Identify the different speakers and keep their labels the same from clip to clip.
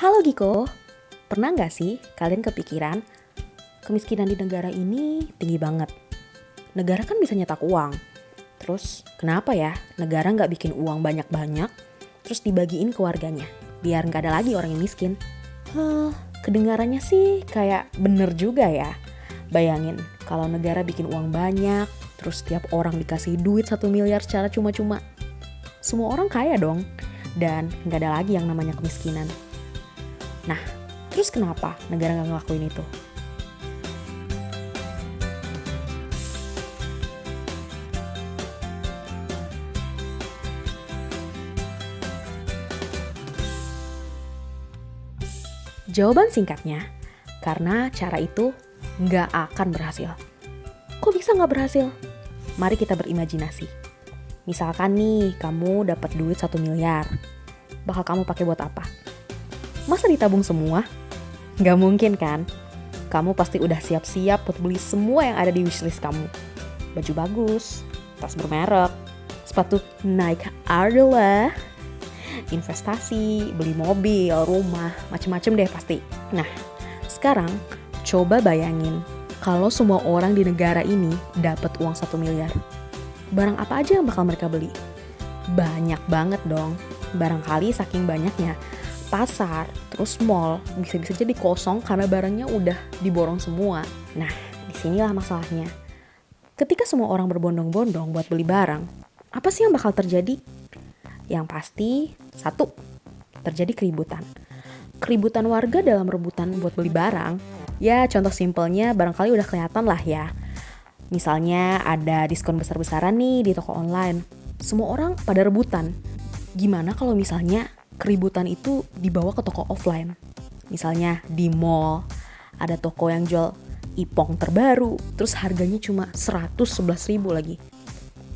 Speaker 1: Halo Giko, pernah nggak sih kalian kepikiran kemiskinan di negara ini tinggi banget? Negara kan bisa nyetak uang, terus kenapa ya negara nggak bikin uang banyak-banyak terus dibagiin ke warganya biar nggak ada lagi orang yang miskin? Kedengarannya sih kayak bener juga ya. Bayangin kalau negara bikin uang banyak, terus tiap orang dikasih duit 1 miliar secara cuma-cuma. Semua orang kaya dong, dan nggak ada lagi yang namanya kemiskinan. Nah, terus kenapa negara nggak ngelakuin itu? Jawaban singkatnya, karena cara itu nggak akan berhasil. Kok bisa nggak berhasil? Mari kita berimajinasi. Misalkan nih, kamu dapat duit 1 miliar. Bakal kamu pakai buat apa? Masa ditabung semua? Nggak mungkin kan? Kamu pasti udah siap-siap buat beli semua yang ada di wishlist kamu. Baju bagus, tas bermerek, sepatu Nike Ardella, investasi, beli mobil, rumah, macem-macem deh pasti. Nah, sekarang coba bayangin kalau semua orang di negara ini dapat uang 1 miliar. Barang apa aja yang bakal mereka beli? Banyak banget dong. Barangkali saking banyaknya, pasar, terus mall bisa-bisa jadi kosong karena barangnya udah diborong semua. Nah, disinilah masalahnya. Ketika semua orang berbondong-bondong buat beli barang, apa sih yang bakal terjadi? Yang pasti, satu, terjadi keributan. Keributan warga dalam rebutan buat beli barang, ya contoh simpelnya barangkali udah kelihatan lah ya. Misalnya ada diskon besar-besaran nih di toko online. Semua orang pada rebutan. Gimana kalau misalnya keributan itu dibawa ke toko offline? Misalnya di mall, ada toko yang jual ipong terbaru, terus harganya cuma 111.000 lagi.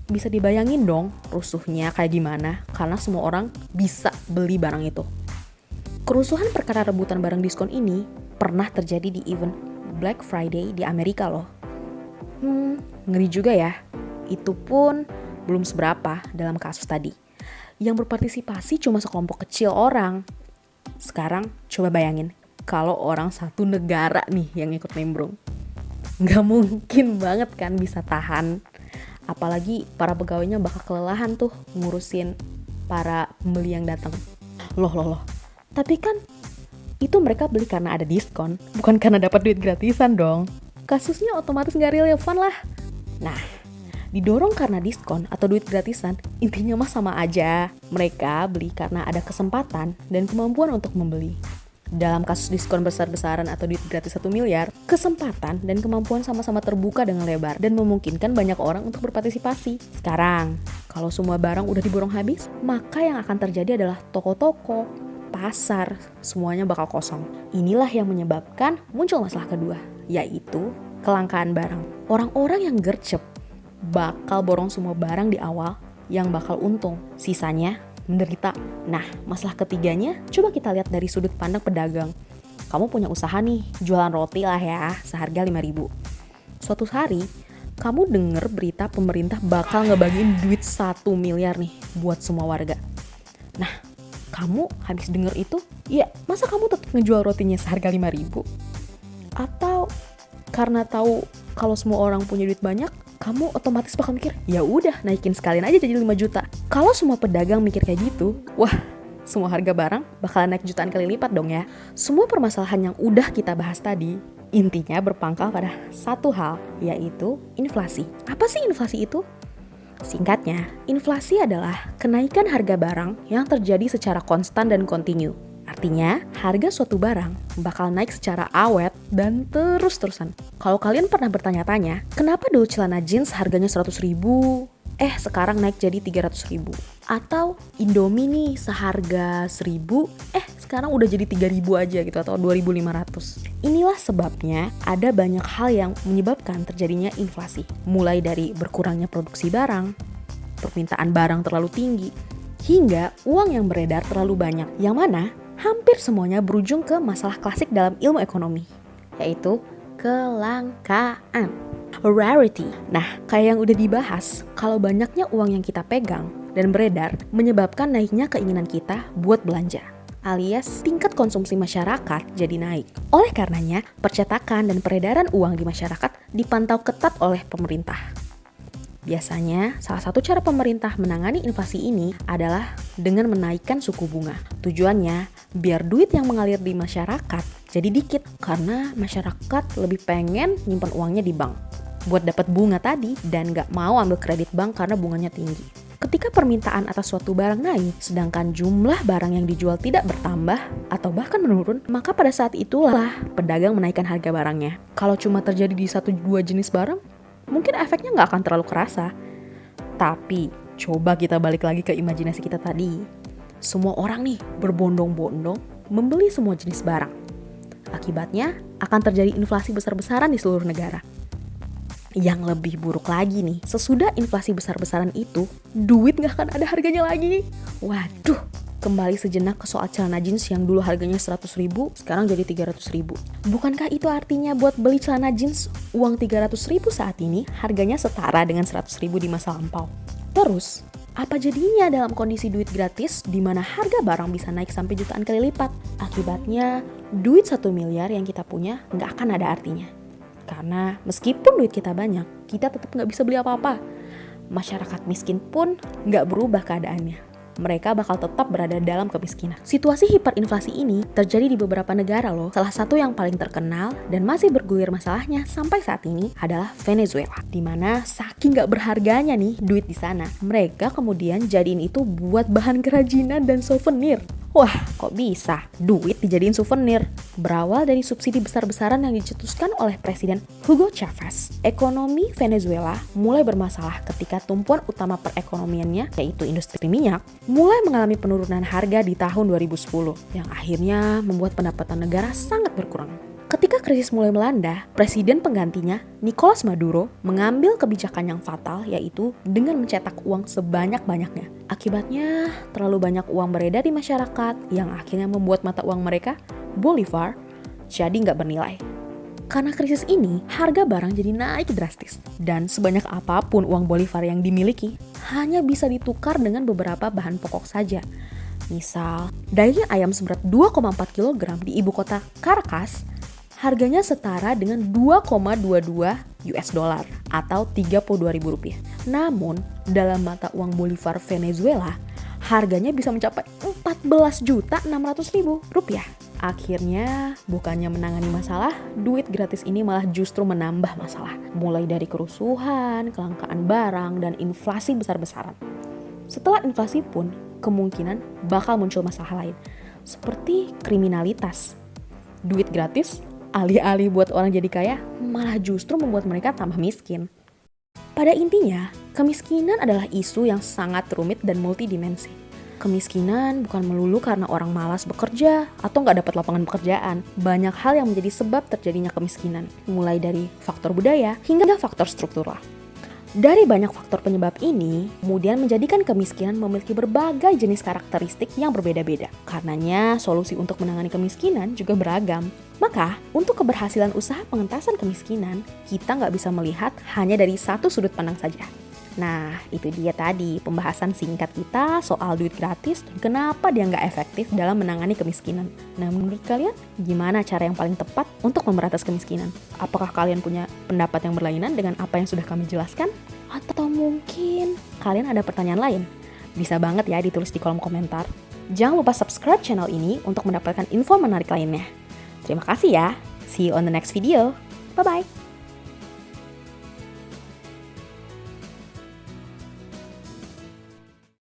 Speaker 1: Bisa dibayangin dong rusuhnya kayak gimana karena semua orang bisa beli barang itu. Kerusuhan perkara rebutan barang diskon ini pernah terjadi di event Black Friday di Amerika loh. Ngeri juga ya. Itu pun belum seberapa dalam kasus tadi. Yang berpartisipasi cuma sekelompok kecil orang. Sekarang coba bayangin kalau orang satu negara nih yang ikut nimbrung. Gak mungkin banget kan bisa tahan. Apalagi para pegawainya bakal kelelahan tuh ngurusin para pembeli yang datang. Loh. Tapi kan itu mereka beli karena ada diskon, bukan karena dapat duit gratisan dong. Kasusnya otomatis gak relevan lah. Nah, didorong karena diskon atau duit gratisan, intinya mah sama aja. Mereka beli karena ada kesempatan dan kemampuan untuk membeli. Dalam kasus diskon besar-besaran atau duit gratis 1 miliar, kesempatan dan kemampuan sama-sama terbuka dengan lebar dan memungkinkan banyak orang untuk berpartisipasi. Sekarang, kalau semua barang udah diborong habis, maka yang akan terjadi adalah toko-toko, pasar, semuanya bakal kosong. Inilah yang menyebabkan muncul masalah kedua, yaitu kelangkaan barang. Orang-orang yang gercep bakal borong semua barang di awal yang bakal untung, sisanya menderita. Nah, masalah ketiganya coba kita lihat dari sudut pandang pedagang. Kamu punya usaha nih, jualan roti lah ya, seharga 5.000. Suatu hari, kamu denger berita pemerintah bakal ngebagiin duit 1 miliar nih buat semua warga. Nah, kamu habis denger itu, ya masa kamu tetap ngejual rotinya seharga 5.000? Atau karena tahu kalau semua orang punya duit banyak, kamu otomatis bakal mikir, ya udah naikin sekalian aja jadi 5 juta. Kalau semua pedagang mikir kayak gitu, wah, semua harga barang bakalan naik jutaan kali lipat dong ya. Semua permasalahan yang udah kita bahas tadi, intinya berpangkal pada satu hal, yaitu inflasi. Apa sih inflasi itu? Singkatnya, inflasi adalah kenaikan harga barang yang terjadi secara konstan dan kontinu. Artinya, harga suatu barang bakal naik secara awet dan terus-terusan. Kalau kalian pernah bertanya-tanya, kenapa dulu celana jeans harganya 100.000, sekarang naik jadi 300.000? Atau Indomie nih seharga 1.000, sekarang udah jadi 3.000 aja gitu, atau 2.500. Inilah sebabnya ada banyak hal yang menyebabkan terjadinya inflasi. Mulai dari berkurangnya produksi barang, permintaan barang terlalu tinggi, hingga uang yang beredar terlalu banyak, yang mana hampir semuanya berujung ke masalah klasik dalam ilmu ekonomi, yaitu kelangkaan, rarity. Nah, kayak yang udah dibahas, kalau banyaknya uang yang kita pegang dan beredar menyebabkan naiknya keinginan kita buat belanja. alias tingkat konsumsi masyarakat jadi naik. Oleh karenanya, percetakan dan peredaran uang di masyarakat dipantau ketat oleh pemerintah. Biasanya, salah satu cara pemerintah menangani inflasi ini adalah dengan menaikkan suku bunga. Tujuannya, biar duit yang mengalir di masyarakat jadi dikit, karena masyarakat lebih pengen nyimpan uangnya di bank buat dapat bunga tadi dan nggak mau ambil kredit bank karena bunganya tinggi. Ketika permintaan atas suatu barang naik, sedangkan jumlah barang yang dijual tidak bertambah atau bahkan menurun, maka pada saat itulah pedagang menaikkan harga barangnya. Kalau cuma terjadi di 1-2 jenis barang, mungkin efeknya nggak akan terlalu kerasa. Tapi, coba kita balik lagi ke imajinasi kita tadi. Semua orang nih berbondong-bondong membeli semua jenis barang. Akibatnya, akan terjadi inflasi besar-besaran di seluruh negara. Yang lebih buruk lagi nih, sesudah inflasi besar-besaran itu, duit nggak akan ada harganya lagi. Waduh, kembali sejenak ke soal celana jeans yang dulu harganya 100.000, sekarang jadi 300.000. Bukankah itu artinya buat beli celana jeans, uang 300.000 saat ini harganya setara dengan 100.000 di masa lampau? Terus, apa jadinya dalam kondisi duit gratis di mana harga barang bisa naik sampai jutaan kali lipat? Akibatnya, duit 1 miliar yang kita punya nggak akan ada artinya. Karena meskipun duit kita banyak, kita tetap nggak bisa beli apa-apa. Masyarakat miskin pun nggak berubah keadaannya. Mereka bakal tetap berada dalam kemiskinan. Situasi hiperinflasi ini terjadi di beberapa negara loh. Salah satu yang paling terkenal dan masih bergulir masalahnya sampai saat ini adalah Venezuela. Dimana saking nggak berharganya nih duit di sana, mereka kemudian jadiin itu buat bahan kerajinan dan souvenir. Wah, kok bisa? Duit dijadiin souvenir. Berawal dari subsidi besar-besaran yang dicetuskan oleh Presiden Hugo Chavez, ekonomi Venezuela mulai bermasalah ketika tumpuan utama perekonomiannya, yaitu industri minyak, mulai mengalami penurunan harga di tahun 2010, yang akhirnya membuat pendapatan negara sangat berkurang. Ketika krisis mulai melanda, presiden penggantinya, Nicolas Maduro, mengambil kebijakan yang fatal, yaitu dengan mencetak uang sebanyak-banyaknya. Akibatnya, terlalu banyak uang beredar di masyarakat, yang akhirnya membuat mata uang mereka, Bolivar, jadi nggak bernilai. Karena krisis ini, harga barang jadi naik drastis. Dan sebanyak apapun uang Bolivar yang dimiliki, hanya bisa ditukar dengan beberapa bahan pokok saja. Misal, daging ayam seberat 2,4 kg di ibu kota Caracas, harganya setara dengan 2,22 US dollar atau Rp32.000. Namun, dalam mata uang Bolivar Venezuela, harganya bisa mencapai Rp14.600.000. Akhirnya, bukannya menangani masalah, duit gratis ini malah justru menambah masalah. Mulai dari kerusuhan, kelangkaan barang, dan inflasi besar-besaran. Setelah inflasi pun, kemungkinan bakal muncul masalah lain, seperti kriminalitas. Duit gratis alih-alih buat orang jadi kaya, malah justru membuat mereka tambah miskin. Pada intinya, kemiskinan adalah isu yang sangat rumit dan multidimensi. Kemiskinan bukan melulu karena orang malas bekerja atau nggak dapat lapangan pekerjaan. Banyak hal yang menjadi sebab terjadinya kemiskinan, mulai dari faktor budaya hingga faktor struktural. Dari banyak faktor penyebab ini, kemudian menjadikan kemiskinan memiliki berbagai jenis karakteristik yang berbeda-beda. Karenanya, solusi untuk menangani kemiskinan juga beragam. Maka, untuk keberhasilan usaha pengentasan kemiskinan, kita nggak bisa melihat hanya dari satu sudut pandang saja. Nah, itu dia tadi pembahasan singkat kita soal duit gratis dan kenapa dia nggak efektif dalam menangani kemiskinan. Nah, menurut kalian, gimana cara yang paling tepat untuk memberantas kemiskinan? Apakah kalian punya pendapat yang berlainan dengan apa yang sudah kami jelaskan? Atau mungkin kalian ada pertanyaan lain? Bisa banget ya ditulis di kolom komentar. Jangan lupa subscribe channel ini untuk mendapatkan info menarik lainnya. Terima kasih ya. See you on the next video. Bye-bye.